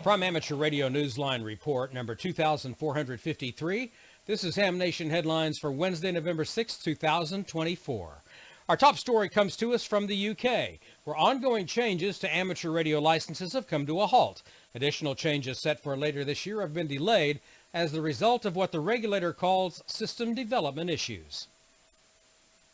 From Amateur Radio Newsline Report number 2453, this is Ham Nation Headlines for Wednesday, November 6, 2024. Our top story comes to us from the UK, where ongoing changes to amateur radio licenses have come to a halt. Additional changes set for later this year have been delayed as the result of what the regulator calls system development issues.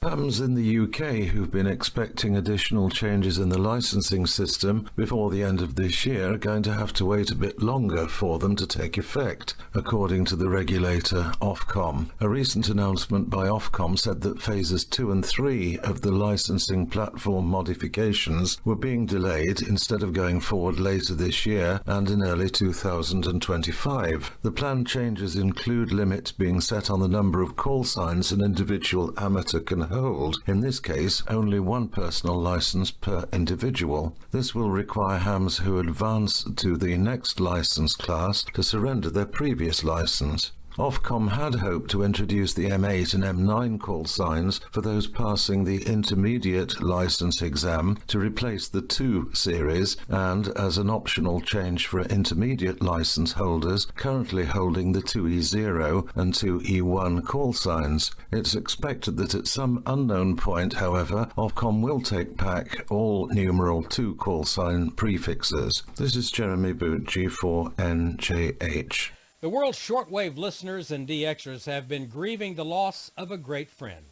Hams in the UK who've been expecting additional changes in the licensing system before the end of this year are going to have to wait a bit longer for them to take effect, according to the regulator Ofcom. A recent announcement by Ofcom said that phases 2 and 3 of the licensing platform modifications were being delayed instead of going forward later this year and in early 2025. The planned changes include limits being set on the number of call signs an individual amateur can hold, in this case only one personal license per individual. This will require hams who advance to the next license class to surrender their previous license. Ofcom had hoped to introduce the M8 and M9 call signs for those passing the intermediate license exam to replace the 2 series and as an optional change for intermediate license holders currently holding the 2E0 and 2E1 call signs. It's expected that at some unknown point, however, Ofcom will take back all numeral 2 call sign prefixes. This is Jeremy Boot, G4NJH. The world's shortwave listeners and DXers have been grieving the loss of a great friend.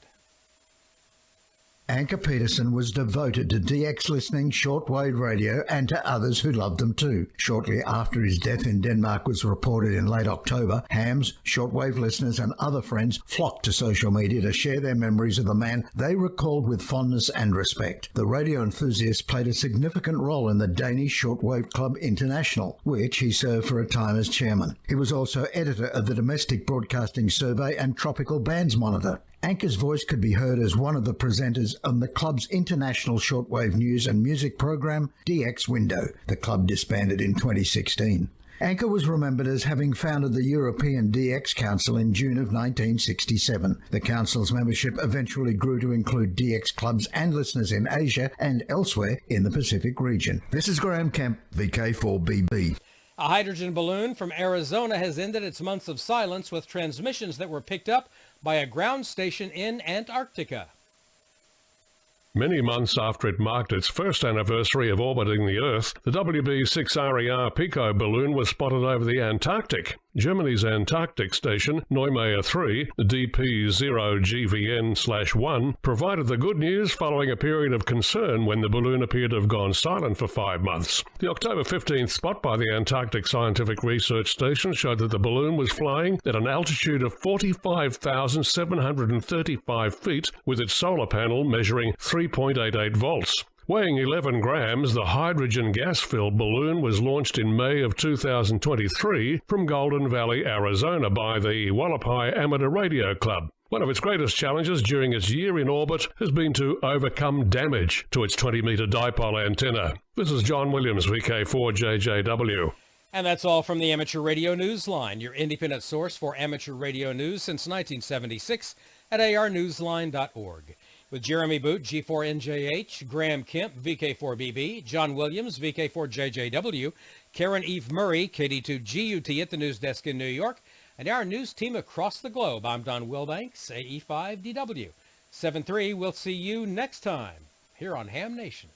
Anchor Peterson was devoted to DX listening, shortwave radio, and to others who loved them too. Shortly after his death in Denmark was reported in late October, hams, shortwave listeners, and other friends flocked to social media to share their memories of the man they recalled with fondness and respect. The radio enthusiast played a significant role in the Danish Shortwave Club International, which he served for a time as chairman. He was also editor of the Domestic Broadcasting Survey and Tropical Bands Monitor. Anchor's voice could be heard as one of the presenters on the club's international shortwave news and music program, DX Window. The club disbanded in 2016. Anchor was remembered as having founded the European DX Council in June of 1967. The council's membership eventually grew to include DX clubs and listeners in Asia and elsewhere in the Pacific region. This is Graham Kemp, VK4BB. A hydrogen balloon from Arizona has ended its months of silence with transmissions that were picked up by a ground station in Antarctica. Many months after it marked its first anniversary of orbiting the Earth, the WB-6RER Pico balloon was spotted over the Antarctic. Germany's Antarctic station, Neumayer 3, DP0GVN/1, provided the good news following a period of concern when the balloon appeared to have gone silent for 5 months. The October 15th spot by the Antarctic Scientific Research Station showed that the balloon was flying at an altitude of 45,735 feet, with its solar panel measuring 3.88 volts. Weighing 11 grams, the hydrogen gas-filled balloon was launched in May of 2023 from Golden Valley, Arizona by the Wallapai Amateur Radio Club. One of its greatest challenges during its year in orbit has been to overcome damage to its 20-meter dipole antenna. This is John Williams, VK4JJW. And that's all from the Amateur Radio Newsline, your independent source for amateur radio news since 1976 at arnewsline.org. With Jeremy Boot, G4NJH, Graham Kemp, VK4BB, John Williams, VK4JJW, Karen Eve Murray, KD2GUT at the news desk in New York, and our news team across the globe. I'm Don Wilbanks, AE5DW. 7-3, we'll see you next time here on Ham Nation.